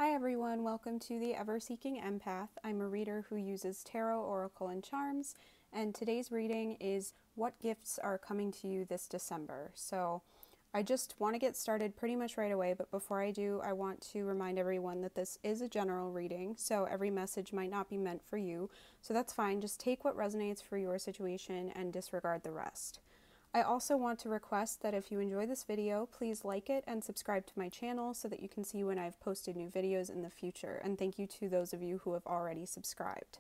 Hi everyone, welcome to the Ever Seeking Empath. I'm a reader who uses tarot, oracle, and charms, and today's reading is what gifts are coming to you this December. So I just want to get started pretty much right away, but before I do, I want to remind everyone that this is a general reading, so every message might not be meant for you, so that's fine. Just take what resonates for your situation and disregard the rest. I also want to request that if you enjoy this video, please like it and subscribe to my channel so that you can see when I've posted new videos in the future. And thank you to those of you who have already subscribed.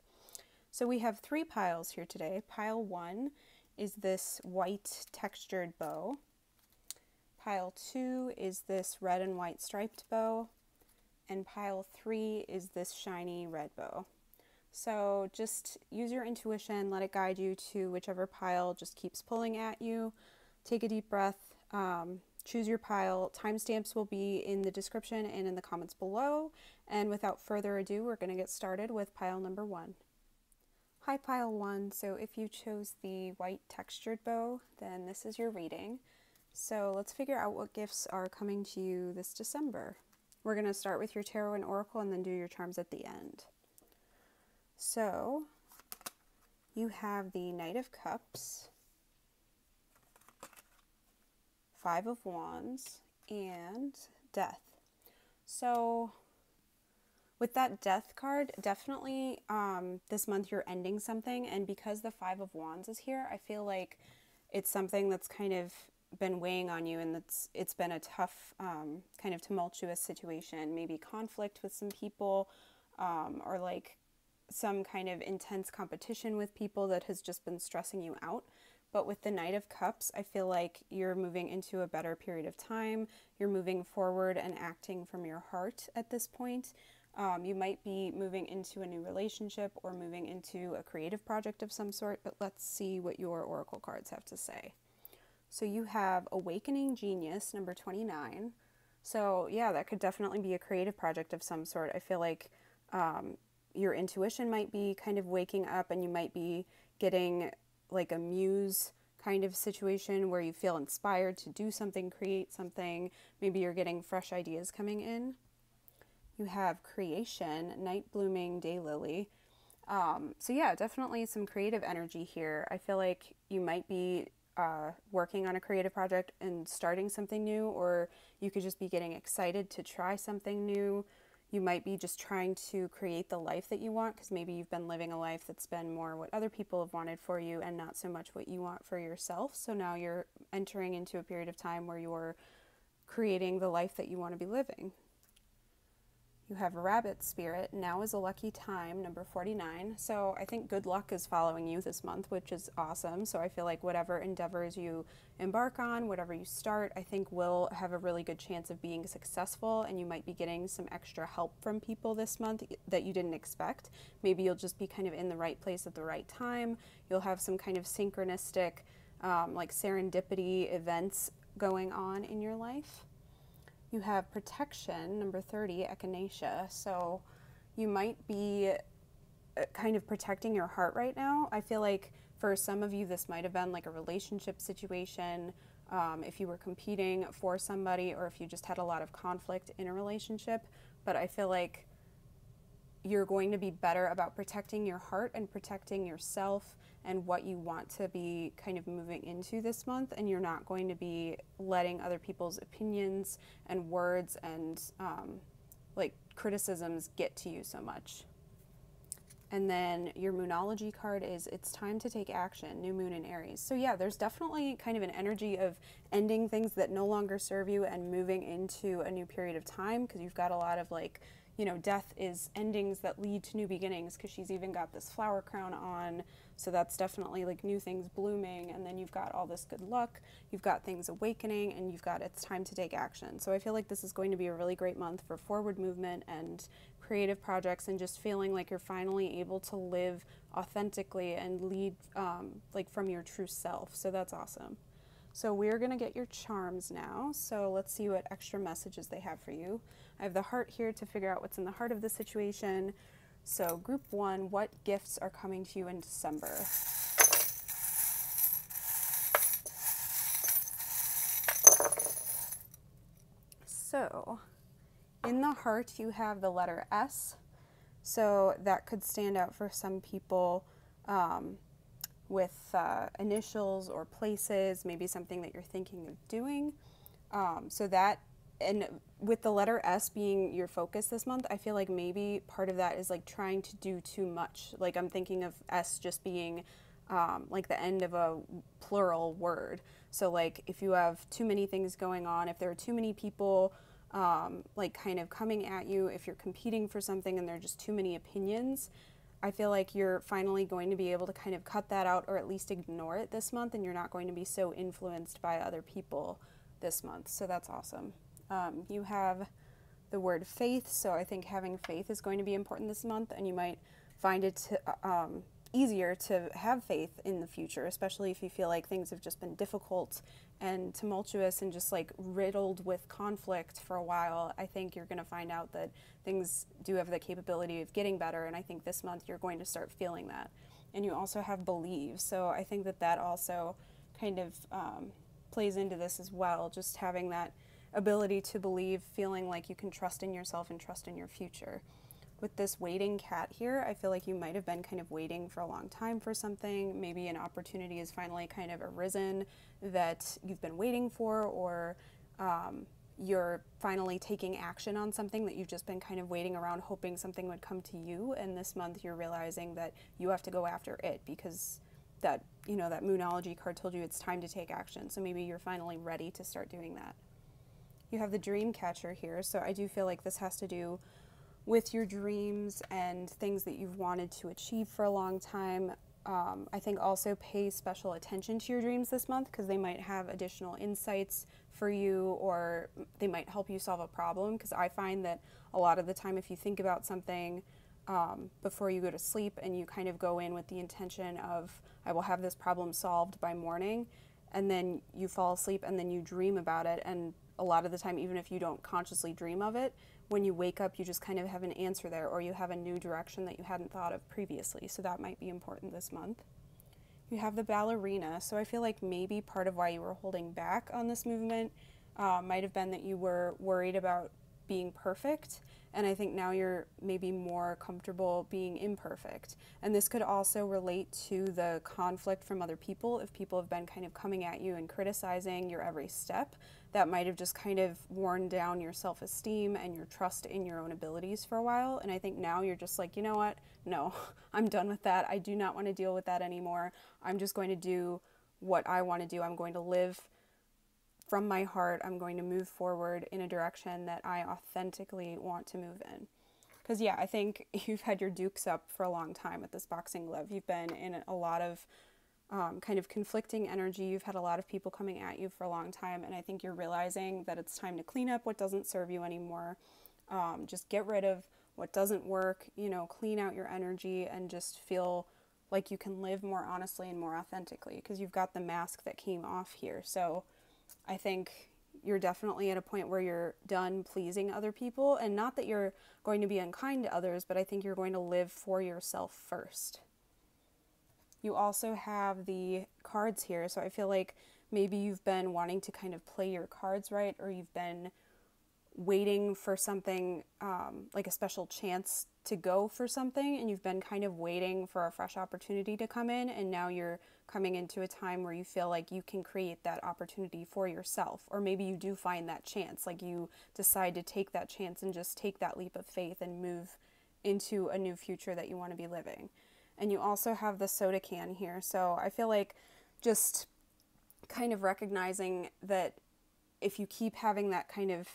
So we have 3 piles here today. Pile 1 is this white textured bow. Pile 2 is this red and white striped bow. And pile 3 is this shiny red bow. So just use your intuition, let it guide you to whichever pile just keeps pulling at you. Take a deep breath, choose your pile. Timestamps will be in the description and in the comments below. And without further ado, we're going to get started with pile number 1. Hi pile 1, so if you chose the white textured bow, then this is your reading. So let's figure out what gifts are coming to you this December. We're going to start with your tarot and oracle and then do your charms at the end. So, you have the Knight of Cups, 5 of Wands, and Death. So, with that Death card, definitely this month you're ending something, and because the 5 of Wands is here, I feel like it's something that's kind of been weighing on you, and it's been a tough, kind of tumultuous situation, maybe conflict with some people, or like some kind of intense competition with people that has just been stressing you out. But with the Knight of Cups, I feel like you're moving into a better period of time. You're moving forward and acting from your heart at this point. You might be moving into a new relationship or moving into a creative project of some sort, but let's see what your oracle cards have to say. So you have Awakening Genius, number 29. So yeah, that could definitely be a creative project of some sort. I feel like your intuition might be kind of waking up, and you might be getting like a muse kind of situation where you feel inspired to do something, create something. Maybe you're getting fresh ideas coming in. You have Creation, Night Blooming Daylily. So yeah, definitely some creative energy here. I feel like you might be working on a creative project and starting something new, or you could just be getting excited to try something new. You might be just trying to create the life that you want, because maybe you've been living a life that's been more what other people have wanted for you and not so much what you want for yourself. So now you're entering into a period of time where you're creating the life that you want to be living. You have Rabbit Spirit, Now is a Lucky Time, number 49. So I think good luck is following you this month, which is awesome. So I feel like whatever endeavors you embark on, whatever you start, I think will have a really good chance of being successful, and you might be getting some extra help from people this month that you didn't expect. Maybe you'll just be kind of in the right place at the right time. You'll have some kind of synchronistic, like serendipity events going on in your life. You have Protection, number 30, Echinacea. So you might be kind of protecting your heart right now. I feel like for some of you, this might have been like a relationship situation, if you were competing for somebody, or if you just had a lot of conflict in a relationship. But I feel like you're going to be better about protecting your heart and protecting yourself and what you want to be kind of moving into this month, and you're not going to be letting other people's opinions and words and like criticisms get to you so much. And then your Moonology card is It's Time to Take Action, New Moon in Aries. So yeah, there's definitely kind of an energy of ending things that no longer serve you and moving into a new period of time, because you've got a lot of like, you know, Death is endings that lead to new beginnings, because she's even got this flower crown on. So that's definitely like new things blooming. And then you've got all this good luck, you've got things awakening, and you've got It's Time to Take Action. So I feel like this is going to be a really great month for forward movement and creative projects, and just feeling like you're finally able to live authentically and lead like from your true self. So that's awesome. So we're going to get your charms now. So let's see what extra messages they have for you. I have the heart here to figure out what's in the heart of the situation. So group 1, what gifts are coming to you in December? So In the heart, you have the letter S. So that could stand out for some people with initials or places, maybe something that you're thinking of doing. So that, and with the letter S being your focus this month, I feel like maybe part of that is like trying to do too much. Like I'm thinking of S just being like the end of a plural word. So like if you have too many things going on, if there are too many people like kind of coming at you, if you're competing for something and there are just too many opinions, I feel like you're finally going to be able to kind of cut that out or at least ignore it this month, and you're not going to be so influenced by other people this month. So that's awesome. You have the word faith, so I think having faith is going to be important this month, and you might find it easier to have faith in the future, especially if you feel like things have just been difficult and tumultuous and just like riddled with conflict for a while. I think you're going to find out that things do have the capability of getting better, and I think this month you're going to start feeling that. And you also have believe, so I think that that also kind of plays into this as well, just having that ability to believe, feeling like you can trust in yourself and trust in your future. With this waiting cat here, I feel like you might have been kind of waiting for a long time for something. Maybe an opportunity has finally kind of arisen that you've been waiting for, or you're finally taking action on something that you've just been kind of waiting around hoping something would come to you. And this month you're realizing that you have to go after it because that, you know, that Moonology card told you it's time to take action. So maybe you're finally ready to start doing that. You have the dream catcher here. So I do feel like this has to do with your dreams and things that you've wanted to achieve for a long time. I think also pay special attention to your dreams this month because they might have additional insights for you, or they might help you solve a problem, because I find that a lot of the time if you think about something before you go to sleep and you kind of go in with the intention of I will have this problem solved by morning, and then you fall asleep and then you dream about it, and a lot of the time even if you don't consciously dream of it, when you wake up, you just kind of have an answer there, or you have a new direction that you hadn't thought of previously. So that might be important this month. You have the ballerina. So I feel like maybe part of why you were holding back on this movement might have been that you were worried about being perfect. And I think now you're maybe more comfortable being imperfect. And this could also relate to the conflict from other people. If people have been kind of coming at you and criticizing your every step, that might have just kind of worn down your self-esteem and your trust in your own abilities for a while. And I think now you're just like, you know what? No, I'm done with that. I do not want to deal with that anymore. I'm just going to do what I want to do. I'm going to live from my heart. I'm going to move forward in a direction that I authentically want to move in. Because yeah, I think you've had your dukes up for a long time with this boxing glove. You've been in a lot of kind of conflicting energy. You've had a lot of people coming at you for a long time, and I think you're realizing that it's time to clean up what doesn't serve you anymore. Just get rid of what doesn't work, you know, clean out your energy and just feel like you can live more honestly and more authentically, because you've got the mask that came off here. So I think you're definitely at a point where you're done pleasing other people, and not that you're going to be unkind to others, but I think you're going to live for yourself first. You also have the cards here, so I feel like maybe you've been wanting to kind of play your cards right, or you've been waiting for something like a special chance to go for something, and you've been kind of waiting for a fresh opportunity to come in, and now you're coming into a time where you feel like you can create that opportunity for yourself. Or maybe you do find that chance, like you decide to take that chance and just take that leap of faith and move into a new future that you want to be living. And you also have the soda can here. So I feel like just kind of recognizing that if you keep having that kind of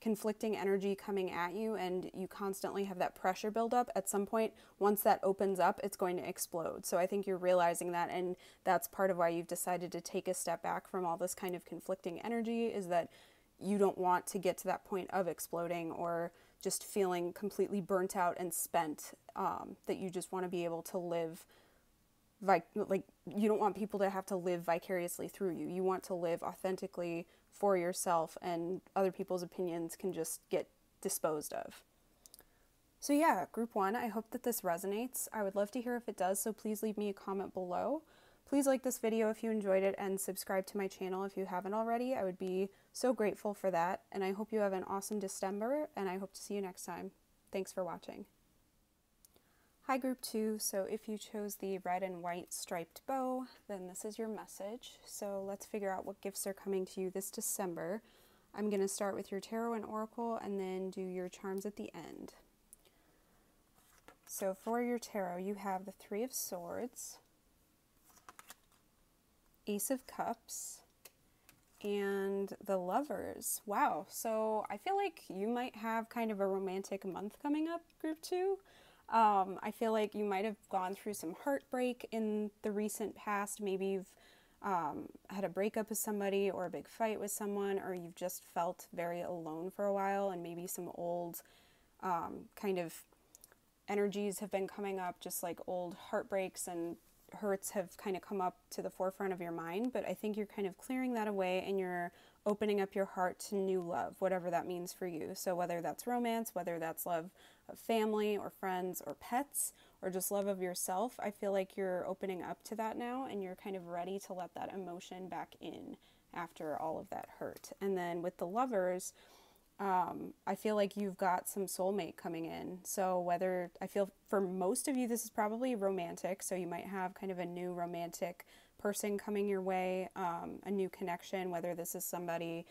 conflicting energy coming at you and you constantly have that pressure build up, at some point, once that opens up, it's going to explode. So I think you're realizing that, and that's part of why you've decided to take a step back from all this kind of conflicting energy, is that you don't want to get to that point of exploding or just feeling completely burnt out and spent, that you just want to be able to live like you don't want people to have to live vicariously through you. You want to live authentically for yourself, and other people's opinions can just get disposed of. So yeah, group 1, I hope that this resonates. I would love to hear if it does, so please leave me a comment below. Please like this video if you enjoyed it and subscribe to my channel if you haven't already. I would be so grateful for that. And I hope you have an awesome December, and I hope to see you next time. Thanks for watching. Hi Group 2, so if you chose the red and white striped bow, then this is your message. So let's figure out what gifts are coming to you this December. I'm going to start with your tarot and oracle and then do your charms at the end. So for your tarot, you have the Three of Swords, Ace of Cups, and the Lovers. Wow, so I feel like you might have kind of a romantic month coming up, Group 2. I feel like you might have gone through some heartbreak in the recent past. Maybe you've had a breakup with somebody or a big fight with someone, or you've just felt very alone for a while, and maybe some old kind of energies have been coming up, just like old heartbreaks and hurts have kind of come up to the forefront of your mind. But I think you're kind of clearing that away and you're opening up your heart to new love, whatever that means for you. So whether that's romance, whether that's love of family or friends or pets, or just love of yourself, I feel like you're opening up to that now and you're kind of ready to let that emotion back in after all of that hurt. And then with the Lovers, I feel like you've got some soulmate coming in. So whether, I feel for most of you this is probably romantic, so you might have kind of a new romantic person coming your way, a new connection, whether this is somebody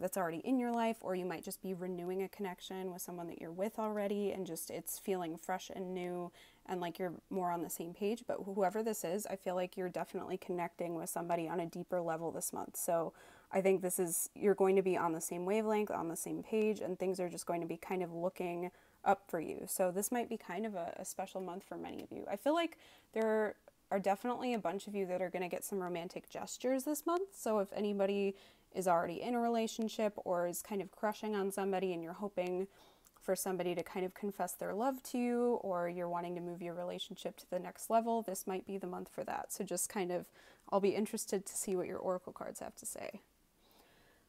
that's already in your life, or you might just be renewing a connection with someone that you're with already and just it's feeling fresh and new and like you're more on the same page. But whoever this is, I feel like you're definitely connecting with somebody on a deeper level this month. So I think this is, you're going to be on the same wavelength, on the same page, and things are just going to be kind of looking up for you. So this might be kind of a special month for many of you. I feel like there are definitely a bunch of you that are going to get some romantic gestures this month. So if anybody is already in a relationship or is kind of crushing on somebody and you're hoping for somebody to kind of confess their love to you, or you're wanting to move your relationship to the next level, this might be the month for that. So just kind of, I'll be interested to see what your oracle cards have to say.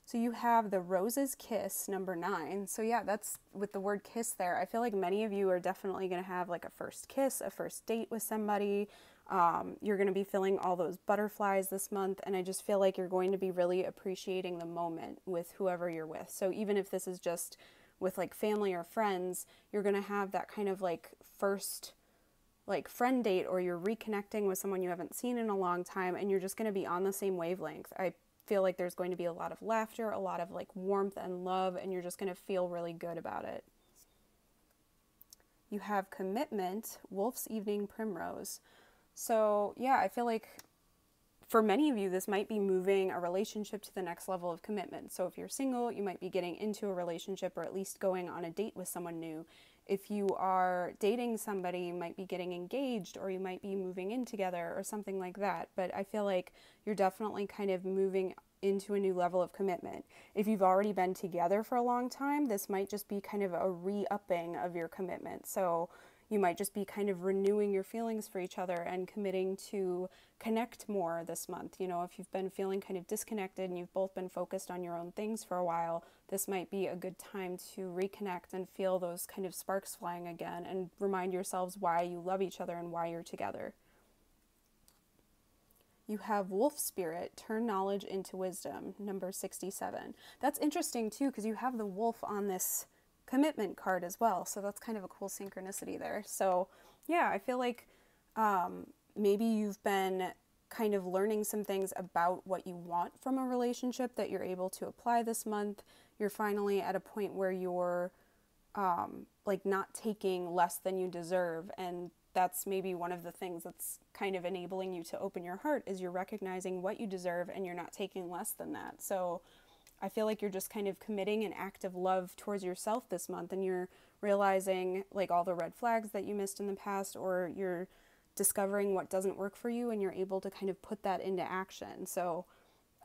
So you have the Rose's Kiss, number 9. So yeah, that's with the word kiss there. I feel like many of you are definitely going to have like a first kiss, a first date with somebody. You're going to be feeling all those butterflies this month, and I just feel like you're going to be really appreciating the moment with whoever you're with. So even if this is just with like family or friends, you're going to have that kind of like first like friend date, or you're reconnecting with someone you haven't seen in a long time, and you're just going to be on the same wavelength. I feel like there's going to be a lot of laughter, a lot of like warmth and love, and you're just going to feel really good about it. You have Commitment, Wolf's Evening Primrose. So yeah, I feel like for many of you, this might be moving a relationship to the next level of commitment. So if you're single, you might be getting into a relationship or at least going on a date with someone new. If you are dating somebody, you might be getting engaged, or you might be moving in together or something like that. But I feel like you're definitely kind of moving into a new level of commitment. If you've already been together for a long time, this might just be kind of a re-upping of your commitment. So you might just be kind of renewing your feelings for each other and committing to connect more this month. You know, if you've been feeling kind of disconnected and you've both been focused on your own things for a while, this might be a good time to reconnect and feel those kind of sparks flying again and remind yourselves why you love each other and why you're together. You have Wolf Spirit, Turn Knowledge into Wisdom, number 67. That's interesting too, because you have the wolf on this commitment card as well, so that's kind of a cool synchronicity there. So yeah, I feel like maybe you've been kind of learning some things about what you want from a relationship that you're able to apply this month. You're finally at a point where you're like not taking less than you deserve, and that's maybe one of the things that's kind of enabling you to open your heart, is you're recognizing what you deserve and you're not taking less than that. So I feel like you're just kind of committing an act of love towards yourself this month, and you're realizing like all the red flags that you missed in the past, or you're discovering what doesn't work for you and you're able to kind of put that into action. So,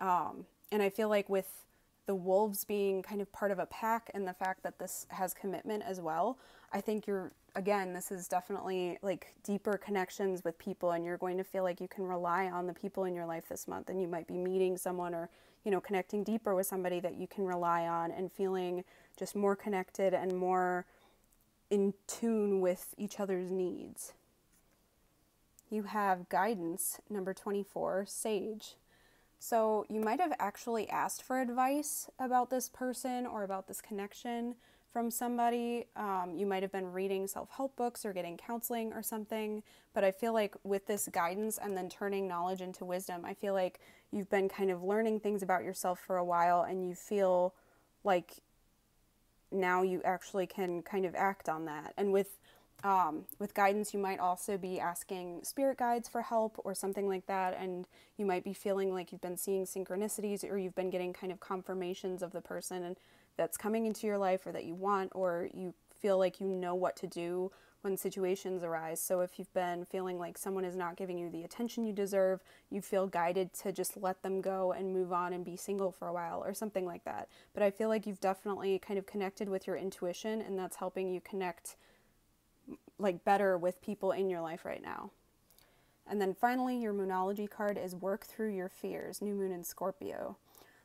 and I feel like with the wolves being kind of part of a pack and the fact that this has commitment as well, I think you're, again, this is definitely like deeper connections with people, and you're going to feel like you can rely on the people in your life this month, and you might be meeting someone or, you know, connecting deeper with somebody that you can rely on and feeling just more connected and more in tune with each other's needs. you have guidance, number 24, sage. So you might have actually asked for advice about this person or about this connection from somebody. You might have been reading self-help books or getting counseling or something. But I feel like with this guidance and then turning knowledge into wisdom, I feel like you've been kind of learning things about yourself for a while, and you feel like now you actually can kind of act on that. And with guidance, you might also be asking spirit guides for help or something like that, and you might be feeling like you've been seeing synchronicities, or you've been getting kind of confirmations of the person and that's coming into your life or that you want, or you feel like you know what to do when situations arise. So if you've been feeling like someone is not giving you the attention you deserve, you feel guided to just let them go and move on and be single for a while or something like that. But I feel like you've definitely kind of connected with your intuition, and that's helping you connect like better with people in your life right now. And then finally, your Moonology card is work through your fears, new moon in Scorpio.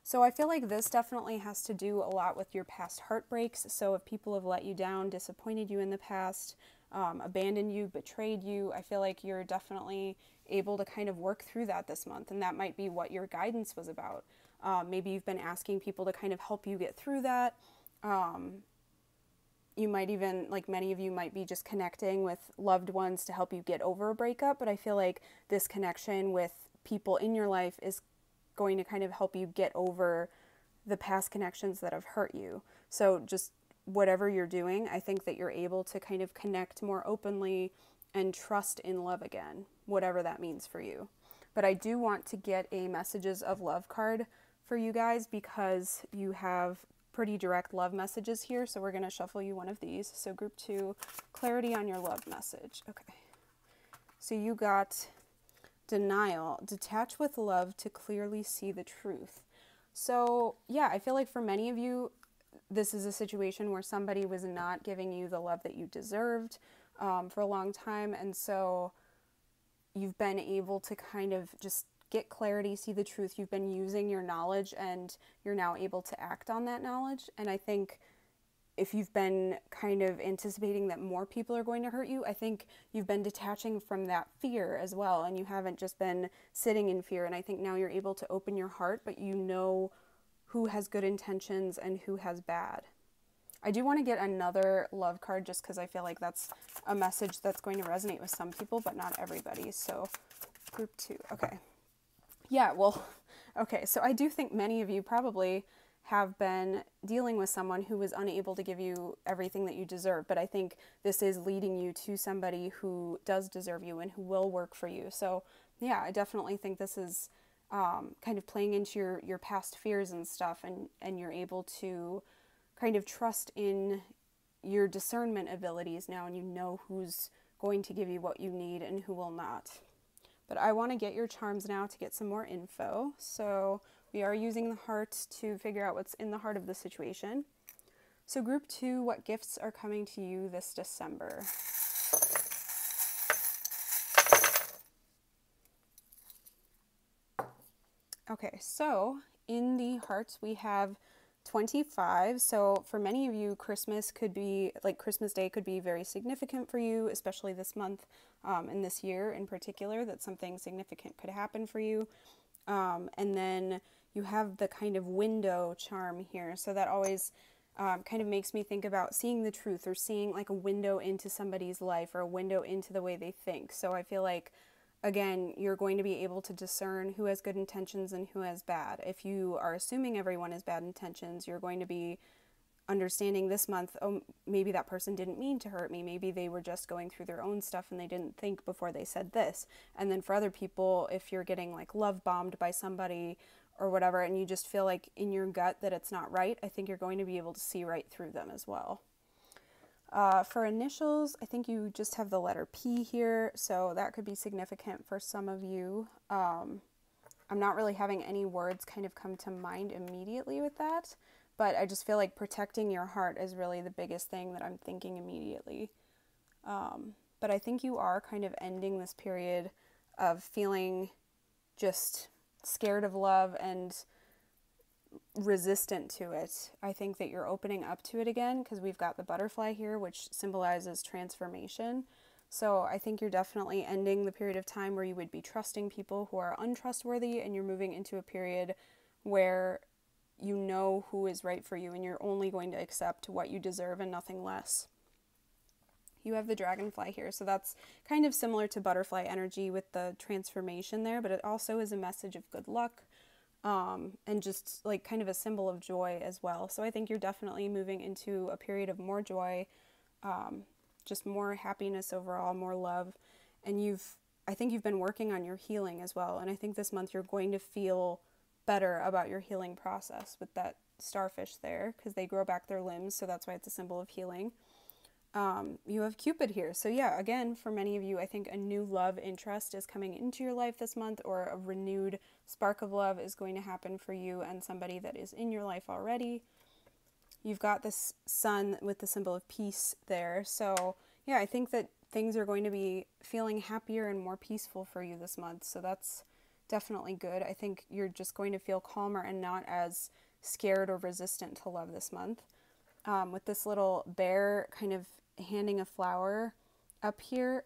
So I feel like this definitely has to do a lot with your past heartbreaks. So if people have let you down, disappointed you in the past, abandoned you, betrayed you, I feel like you're definitely able to kind of work through that this month. And that might be what your guidance was about. Maybe you've been asking people to kind of help you get through that. You might even, like many of you might be just connecting with loved ones to help you get over a breakup, but I feel like this connection with people in your life is going to kind of help you get over the past connections that have hurt you. So just whatever you're doing, I think that you're able to kind of connect more openly and trust in love again, whatever that means for you. But I do want to get a messages of love card for you guys because you have pretty direct love messages here, so we're going to shuffle you one of these. So group 2, clarity on your love message. Okay. So you got denial, detach with love to clearly see the truth. So yeah, I feel like for many of you, this is a situation where somebody was not giving you the love that you deserved for a long time, and so you've been able to kind of just get clarity, see the truth. You've been using your knowledge and you're now able to act on that knowledge. And I think if you've been kind of anticipating that more people are going to hurt you, I think you've been detaching from that fear as well. And you haven't just been sitting in fear. And I think now you're able to open your heart, but you know who has good intentions and who has bad. I do want to get another love card just because I feel like that's a message that's going to resonate with some people, but not everybody. So group 2. Okay. Yeah, well, okay, so I do think many of you probably have been dealing with someone who was unable to give you everything that you deserve, but I think this is leading you to somebody who does deserve you and who will work for you. So yeah, I definitely think this is kind of playing into your past fears and stuff, and you're able to kind of trust in your discernment abilities now, and you know who's going to give you what you need and who will not. But I want to get your charms now to get some more info. So we are using the heart to figure out what's in the heart of the situation. So group 2, what gifts are coming to you this December? Okay, so in the hearts we have 25. So for many of you, Christmas could be, like Christmas Day could be very significant for you, especially this month and this year in particular, that something significant could happen for you. And then you have the kind of window charm here. So that always kind of makes me think about seeing the truth, or seeing like a window into somebody's life, or a window into the way they think. So I feel like, again, you're going to be able to discern who has good intentions and who has bad. If you are assuming everyone has bad intentions, you're going to be understanding this month, oh, maybe that person didn't mean to hurt me. Maybe they were just going through their own stuff and they didn't think before they said this. And then for other people, if you're getting like love bombed by somebody or whatever, and you just feel like in your gut that it's not right, I think you're going to be able to see right through them as well. For initials, I think you just have the letter P here, so that could be significant for some of you. I'm not really having any words kind of come to mind immediately with that, but I just feel like protecting your heart is really the biggest thing that I'm thinking immediately. But I think you are kind of ending this period of feeling just scared of love and resistant to it. I think that you're opening up to it again, because we've got the butterfly here, which symbolizes transformation. So I think you're definitely ending the period of time where you would be trusting people who are untrustworthy, and you're moving into a period where you know who is right for you and you're only going to accept what you deserve and nothing less. You have the dragonfly here, so that's kind of similar to butterfly energy with the transformation there, but it also is a message of good luck, and just like kind of a symbol of joy as well. So I think you're definitely moving into a period of more joy, just more happiness overall, more love, and I think you've been working on your healing as well, and I think this month you're going to feel better about your healing process with that starfish there, because they grow back their limbs, so that's why it's a symbol of healing. You have Cupid here. So yeah, again, for many of you, I think a new love interest is coming into your life this month, or a renewed spark of love is going to happen for you and somebody that is in your life already. You've got this sun with the symbol of peace there. So yeah, I think that things are going to be feeling happier and more peaceful for you this month. So that's definitely good. I think you're just going to feel calmer and not as scared or resistant to love this month. With this little bear kind of handing a flower up here.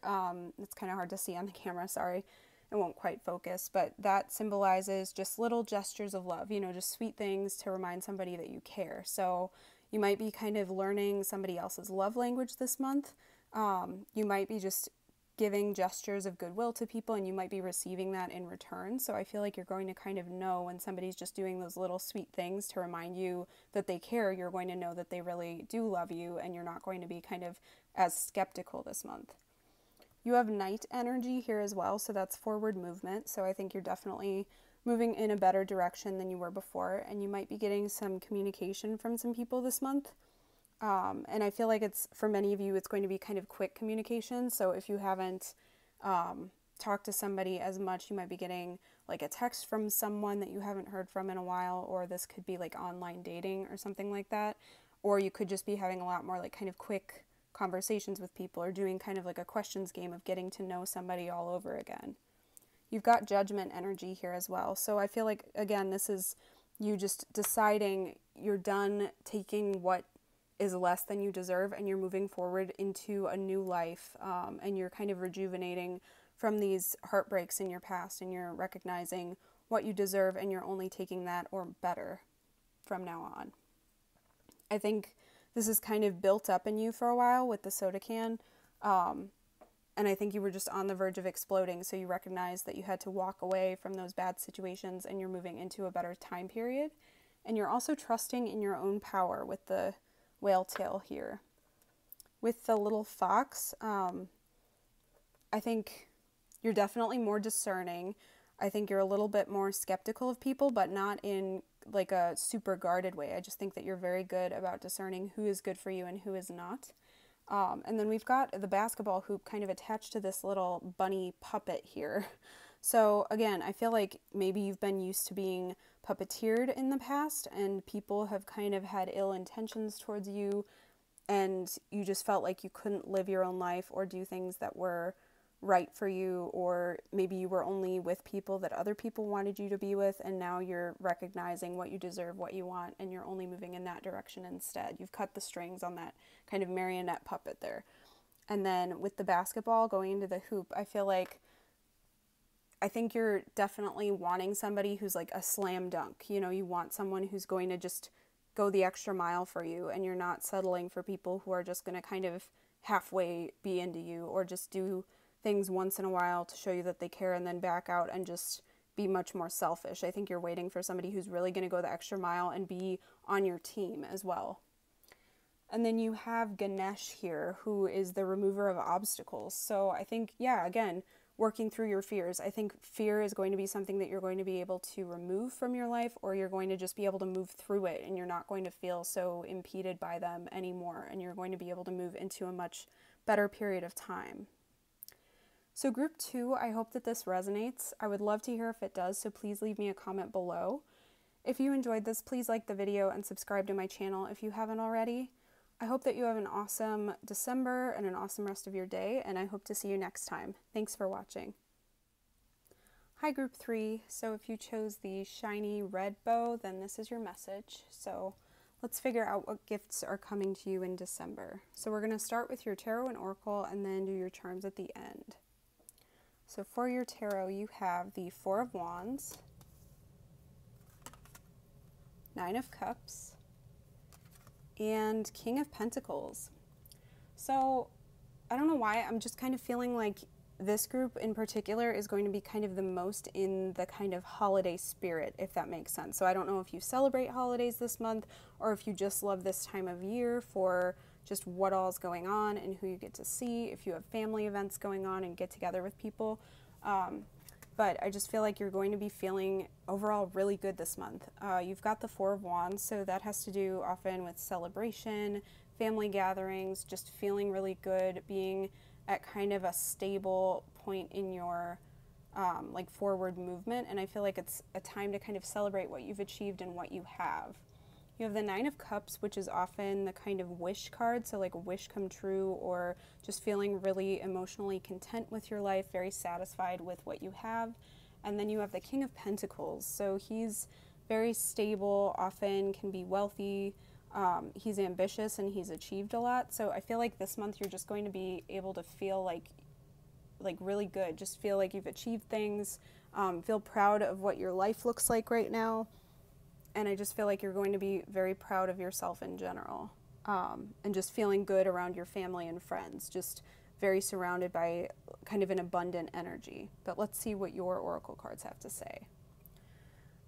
It's kind of hard to see on the camera, sorry. It won't quite focus, but that symbolizes just little gestures of love, just sweet things to remind somebody that you care. So you might be kind of learning somebody else's love language this month. You might be just giving gestures of goodwill to people, and you might be receiving that in return. So I feel like you're going to kind of know when somebody's just doing those little sweet things to remind you that they care. You're going to know that they really do love you, and you're not going to be kind of as skeptical this month. You have night energy here as well, so that's forward movement. So I think you're definitely moving in a better direction than you were before, and you might be getting some communication from some people this month. And I feel like for many of you, it's going to be kind of quick communication. So if you haven't talked to somebody as much, you might be getting like a text from someone that you haven't heard from in a while, or this could be like online dating or something like that. Or you could just be having a lot more like kind of quick conversations with people, or doing kind of like a questions game of getting to know somebody all over again. You've got judgment energy here as well. So I feel like, again, this is you just deciding you're done taking what is less than you deserve, and you're moving forward into a new life, and you're kind of rejuvenating from these heartbreaks in your past, and you're recognizing what you deserve, and you're only taking that or better from now on. I think this is kind of built up in you for a while with the soda can, and I think you were just on the verge of exploding, so you recognize that you had to walk away from those bad situations, and you're moving into a better time period. And you're also trusting in your own power with the whale tail here. With the little fox, I think you're definitely more discerning. I think you're a little bit more skeptical of people, but not in like a super guarded way. I just think that you're very good about discerning who is good for you and who is not. And then we've got the basketball hoop kind of attached to this little bunny puppet here. So again, I feel like maybe you've been used to being puppeteered in the past, and people have kind of had ill intentions towards you, and you just felt like you couldn't live your own life or do things that were right for you, or maybe you were only with people that other people wanted you to be with, and now you're recognizing what you deserve, what you want, and you're only moving in that direction instead. You've cut the strings on that kind of marionette puppet there. And then with the basketball going into the hoop, I think you're definitely wanting somebody who's like a slam dunk. You want someone who's going to just go the extra mile for you, and you're not settling for people who are just going to kind of halfway be into you, or just do things once in a while to show you that they care and then back out and just be much more selfish. I think you're waiting for somebody who's really going to go the extra mile and be on your team as well. And then you have Ganesh here, who is the remover of obstacles. So I think, yeah, again, working through your fears. I think fear is going to be something that you're going to be able to remove from your life, or you're going to just be able to move through it, and you're not going to feel so impeded by them anymore, and you're going to be able to move into a much better period of time. So group 2, I hope that this resonates. I would love to hear if it does, so please leave me a comment below. If you enjoyed this, please like the video and subscribe to my channel if you haven't already. I hope that you have an awesome December and an awesome rest of your day, and I hope to see you next time. Thanks for watching. Hi group 3, so if you chose the shiny red bow, then this is your message. So let's figure out what gifts are coming to you in December. So we're going to start with your tarot and oracle and then do your charms at the end. So for your tarot, you have the Four of Wands, Nine of Cups, and King of Pentacles. So I don't know why, I'm just kind of feeling like this group in particular is going to be kind of the most in the kind of holiday spirit, if that makes sense. So I don't know if you celebrate holidays this month or if you just love this time of year for just what all's going on and who you get to see, if you have family events going on and get together with people. But I just feel like you're going to be feeling overall really good this month. You've got the Four of Wands, so that has to do often with celebration, family gatherings, just feeling really good, being at kind of a stable point in your like forward movement. And I feel like it's a time to kind of celebrate what you've achieved and what you have. You have the Nine of Cups, which is often the kind of wish card, so like a wish come true or just feeling really emotionally content with your life, very satisfied with what you have. And then you have the King of Pentacles, so he's very stable, often can be wealthy, he's ambitious and he's achieved a lot. So I feel like this month you're just going to be able to feel like really good, just feel like you've achieved things, feel proud of what your life looks like right now. And I just feel like you're going to be very proud of yourself in general, and just feeling good around your family and friends, just very surrounded by kind of an abundant energy. But let's see what your oracle cards have to say.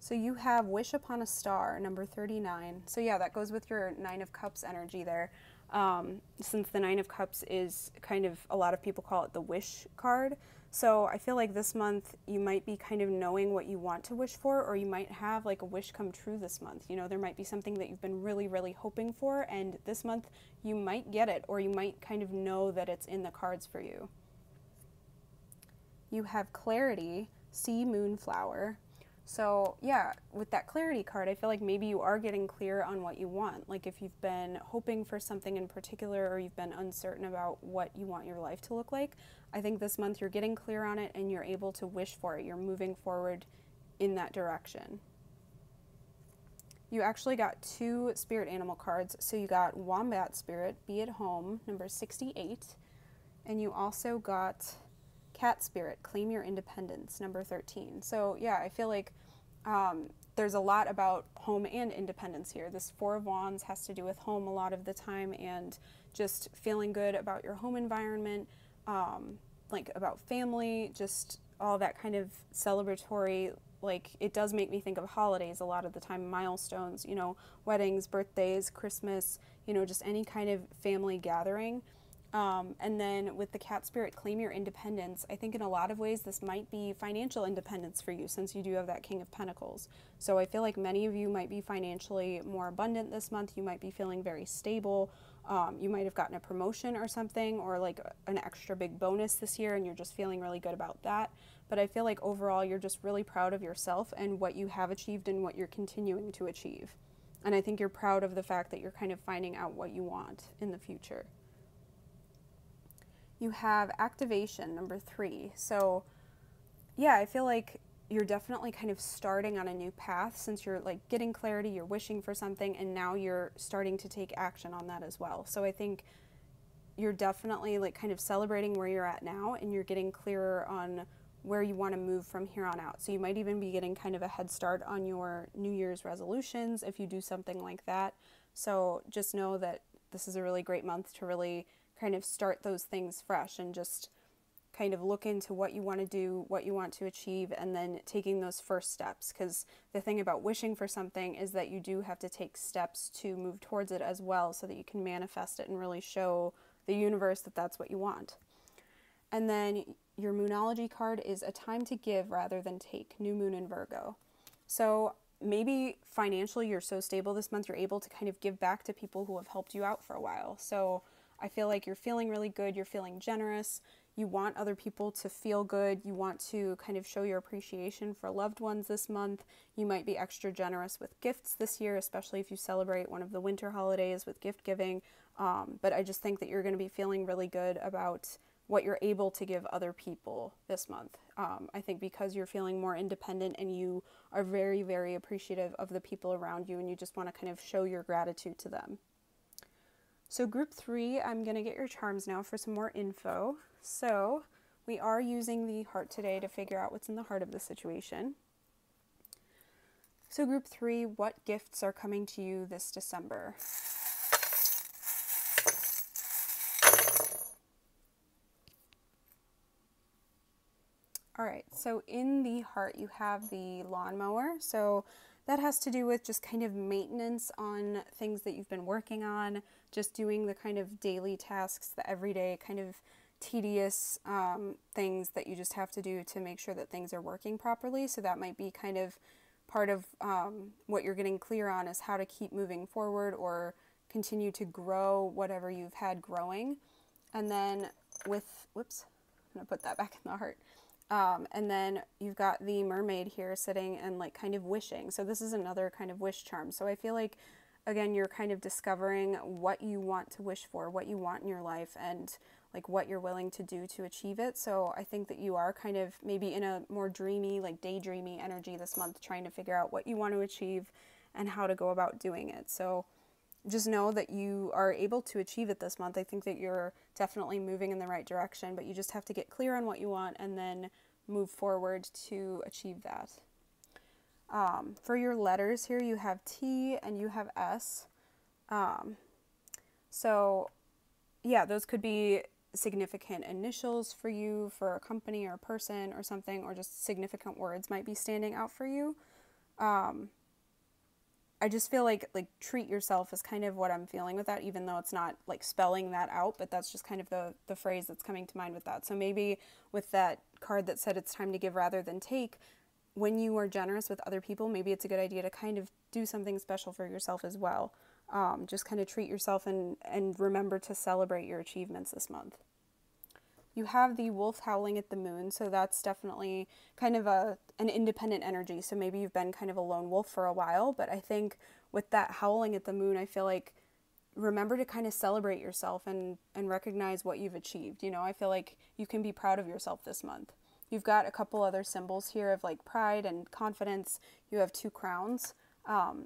So you have Wish Upon a Star, number 39. So yeah, that goes with your Nine of Cups energy there. Since the Nine of Cups is kind of, a lot of people call it the wish card. So I feel like this month you might be kind of knowing what you want to wish for, or you might have like a wish come true this month. You know, there might be something that you've been really, really hoping for, and this month you might get it, or you might kind of know that it's in the cards for you. You have Clarity, Sea Moonflower. So yeah, with that Clarity card, I feel like maybe you are getting clear on what you want. Like if you've been hoping for something in particular, or you've been uncertain about what you want your life to look like, I think this month you're getting clear on it and you're able to wish for it. You're moving forward in that direction. You actually got two spirit animal cards. So you got Wombat Spirit, Be at Home, number 68. And you also got Cat Spirit, Claim Your Independence, number 13. So yeah, I feel like there's a lot about home and independence here. This Four of Wands has to do with home a lot of the time, and just feeling good about your home environment, like about family, just all that kind of celebratory, like it does make me think of holidays a lot of the time, milestones, you know, weddings, birthdays, Christmas, you know, just any kind of family gathering. And then with the Cat Spirit, Claim Your Independence, I think in a lot of ways this might be financial independence for you, since you do have that King of Pentacles. So I feel like many of you might be financially more abundant this month. You might be feeling very stable. You might have gotten a promotion or something, or like an extra big bonus this year, and you're just feeling really good about that. But I feel like overall you're just really proud of yourself and what you have achieved and what you're continuing to achieve. And I think you're proud of the fact that you're kind of finding out what you want in the future. You have Activation, number 3. So yeah, I feel like you're definitely kind of starting on a new path, since you're like getting clarity, you're wishing for something, and now you're starting to take action on that as well. So I think you're definitely like kind of celebrating where you're at now, and you're getting clearer on where you want to move from here on out. So you might even be getting kind of a head start on your New Year's resolutions if you do something like that. So just know that this is a really great month to really kind of start those things fresh and just kind of look into what you want to do, what you want to achieve, and then taking those first steps. Because the thing about wishing for something is that you do have to take steps to move towards it as well, so that you can manifest it and really show the universe that that's what you want. And then your Moonology card is A Time to Give Rather Than Take, New Moon in Virgo. So maybe financially you're so stable this month you're able to kind of give back to people who have helped you out for a while. So I feel like you're feeling really good, you're feeling generous, you want other people to feel good, you want to kind of show your appreciation for loved ones this month. You might be extra generous with gifts this year, especially if you celebrate one of the winter holidays with gift giving. But I just think that you're going to be feeling really good about what you're able to give other people this month. I think because you're feeling more independent and you are very, very appreciative of the people around you and you just want to kind of show your gratitude to them. So group 3, I'm going to get your charms now for some more info. So we are using the heart today to figure out what's in the heart of the situation. So group 3, what gifts are coming to you this December? All right, so in the heart you have the lawnmower. So that has to do with just kind of maintenance on things that you've been working on, just doing the kind of daily tasks, the everyday kind of tedious things that you just have to do to make sure that things are working properly. So that might be kind of part of what you're getting clear on, is how to keep moving forward or continue to grow whatever you've had growing. And then with, whoops, I'm gonna put that back in the heart. And then you've got the mermaid here sitting and like kind of wishing. So this is another kind of wish charm. So I feel like, again, you're kind of discovering what you want to wish for, what you want in your life, and like what you're willing to do to achieve it. So I think that you are kind of maybe in a more dreamy, like daydreamy energy this month, trying to figure out what you want to achieve and how to go about doing it. So just know that you are able to achieve it this month. I think that you're definitely moving in the right direction, but you just have to get clear on what you want and then move forward to achieve that. For your letters here, you have T and you have S. So yeah, those could be significant initials for you, for a company or a person or something, or just significant words might be standing out for you. I just feel like treat yourself is kind of what I'm feeling with that, even though it's not like spelling that out, but that's just kind of the phrase that's coming to mind with that. So maybe with that card that said it's time to give rather than take, when you are generous with other people, maybe it's a good idea to kind of do something special for yourself as well. Just kind of treat yourself and remember to celebrate your achievements this month. You have the wolf howling at the moon, so that's definitely kind of an independent energy. So maybe you've been kind of a lone wolf for a while, but I think with that howling at the moon, I feel like remember to kind of celebrate yourself and recognize what you've achieved. You know, I feel like you can be proud of yourself this month. You've got a couple other symbols here of like pride and confidence. You have 2 crowns.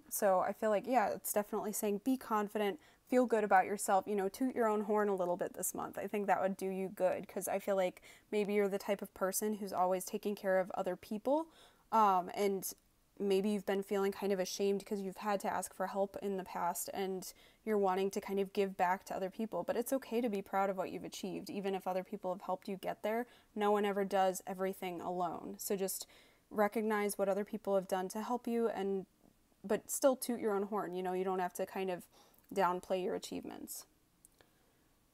So I feel like, yeah, it's definitely saying be confident, feel good about yourself, you know, toot your own horn a little bit this month. I think that would do you good, because I feel like maybe you're the type of person who's always taking care of other people, and maybe you've been feeling kind of ashamed because you've had to ask for help in the past and you're wanting to kind of give back to other people. But it's okay to be proud of what you've achieved, even if other people have helped you get there. No one ever does everything alone. So just recognize what other people have done to help you, but still toot your own horn. You know, you don't have to kind of downplay your achievements.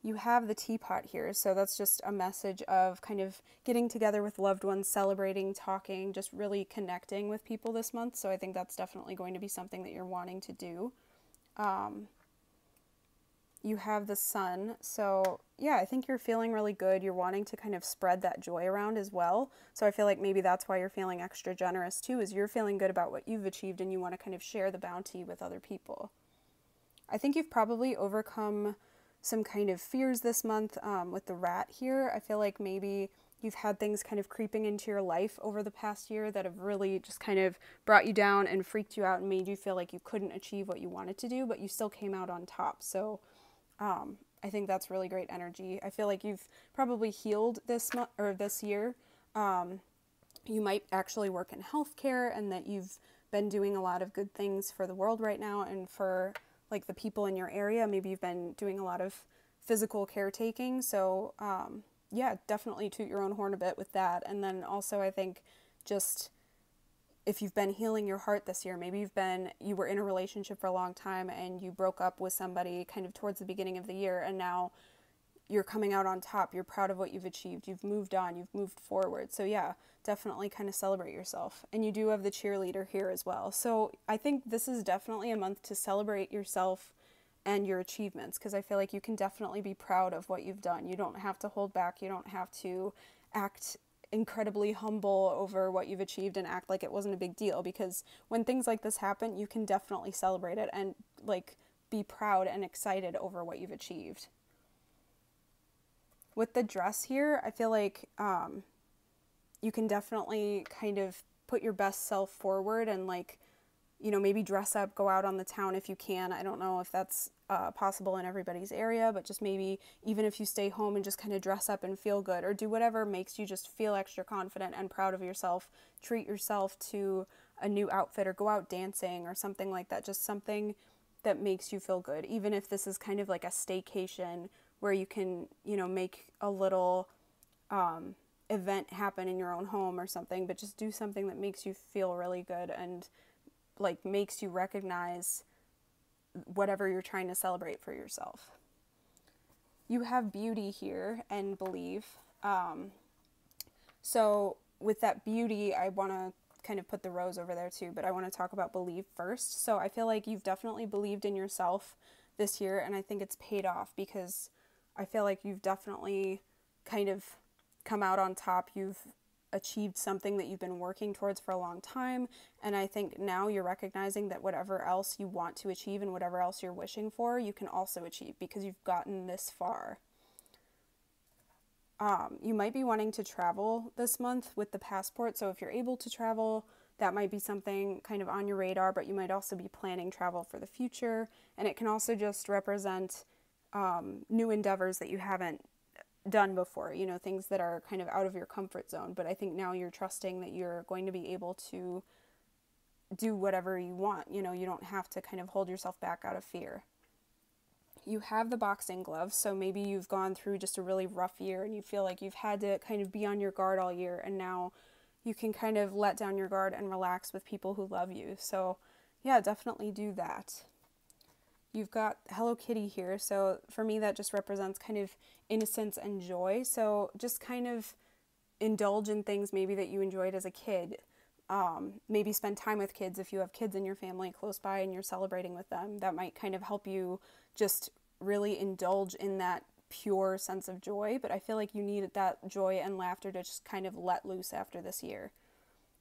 You have the teapot here, so that's just a message of kind of getting together with loved ones, celebrating, talking, just really connecting with people this month. So I think that's definitely going to be something that you're wanting to do. You have the sun, so yeah, I think you're feeling really good. You're wanting to kind of spread that joy around as well. So I feel like maybe that's why you're feeling extra generous too, is you're feeling good about what you've achieved and you want to kind of share the bounty with other people. I think you've probably overcome some kind of fears this month with the rat here. I feel like maybe you've had things kind of creeping into your life over the past year that have really just kind of brought you down and freaked you out and made you feel like you couldn't achieve what you wanted to do, but you still came out on top. So I think that's really great energy. I feel like you've probably healed this month or this year. You might actually work in healthcare, and that you've been doing a lot of good things for the world right now and for like the people in your area. Maybe you've been doing a lot of physical caretaking. So yeah, definitely toot your own horn a bit with that. And then also I think just if you've been healing your heart this year, maybe you were in a relationship for a long time and you broke up with somebody kind of towards the beginning of the year, and now you're coming out on top. You're proud of what you've achieved. You've moved on. You've moved forward. So yeah, definitely kind of celebrate yourself. And you do have the cheerleader here as well. So I think this is definitely a month to celebrate yourself and your achievements, because I feel like you can definitely be proud of what you've done. You don't have to hold back. You don't have to act incredibly humble over what you've achieved and act like it wasn't a big deal, because when things like this happen, you can definitely celebrate it and like be proud and excited over what you've achieved. with the dress here, I feel like you can definitely kind of put your best self forward and like, you know, maybe dress up, go out on the town if you can. I don't know if that's possible in everybody's area, but just maybe even if you stay home and just kind of dress up and feel good or do whatever makes you just feel extra confident and proud of yourself. Treat yourself to a new outfit or go out dancing or something like that. Just something that makes you feel good. Even if this is kind of like a staycation where you can, you know, make a little event happen in your own home or something, but just do something that makes you feel really good and like makes you recognize whatever you're trying to celebrate for yourself. You have beauty here and believe. So with that beauty, I want to kind of put the rose over there too, but I want to talk about believe first. So I feel like you've definitely believed in yourself this year, and I think it's paid off because I feel like you've definitely kind of come out on top. You've achieved something that you've been working towards for a long time, and I think now you're recognizing that whatever else you want to achieve and whatever else you're wishing for, you can also achieve because you've gotten this far. You might be wanting to travel this month with the passport, so if you're able to travel, that might be something kind of on your radar, but you might also be planning travel for the future, and it can also just represent new endeavors that you haven't done before, you know, things that are kind of out of your comfort zone. But I think now you're trusting that you're going to be able to do whatever you want. You know, you don't have to kind of hold yourself back out of fear. You have the boxing gloves, so maybe you've gone through just a really rough year and you feel like you've had to kind of be on your guard all year, and now you can kind of let down your guard and relax with people who love you. So yeah, definitely do that. You've got Hello Kitty here, so for me that just represents kind of innocence and joy. So just kind of indulge in things maybe that you enjoyed as a kid. Maybe spend time with kids if you have kids in your family close by and you're celebrating with them. That might kind of help you just really indulge in that pure sense of joy, but I feel like you need that joy and laughter to just kind of let loose after this year.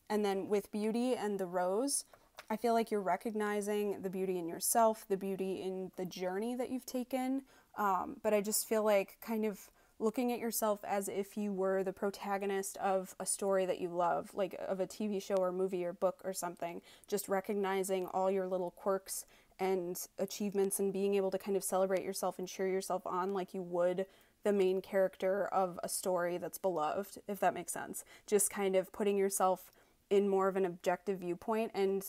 And then with beauty and the rose, I feel like you're recognizing the beauty in yourself, the beauty in the journey that you've taken, but I just feel like kind of looking at yourself as if you were the protagonist of a story that you love, like of a TV show or movie or book or something, just recognizing all your little quirks and achievements and being able to kind of celebrate yourself and cheer yourself on like you would the main character of a story that's beloved, if that makes sense. Just kind of putting yourself in more of an objective viewpoint and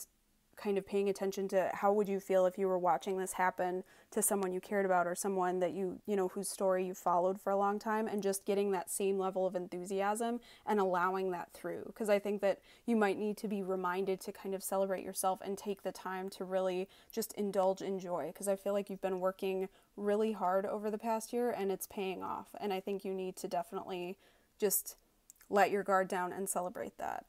kind of paying attention to how would you feel if you were watching this happen to someone you cared about or someone that you know, whose story you followed for a long time, and just getting that same level of enthusiasm and allowing that through. Because I think that you might need to be reminded to kind of celebrate yourself and take the time to really just indulge in joy, because I feel like you've been working really hard over the past year and it's paying off, and I think you need to definitely just let your guard down and celebrate that.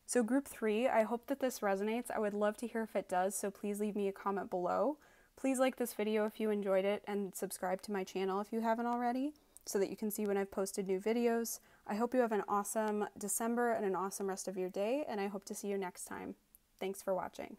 So group 3, I hope that this resonates. I would love to hear if it does, so please leave me a comment below. Please like this video if you enjoyed it, and subscribe to my channel if you haven't already, so that you can see when I've posted new videos. I hope you have an awesome December and an awesome rest of your day, and I hope to see you next time. Thanks for watching.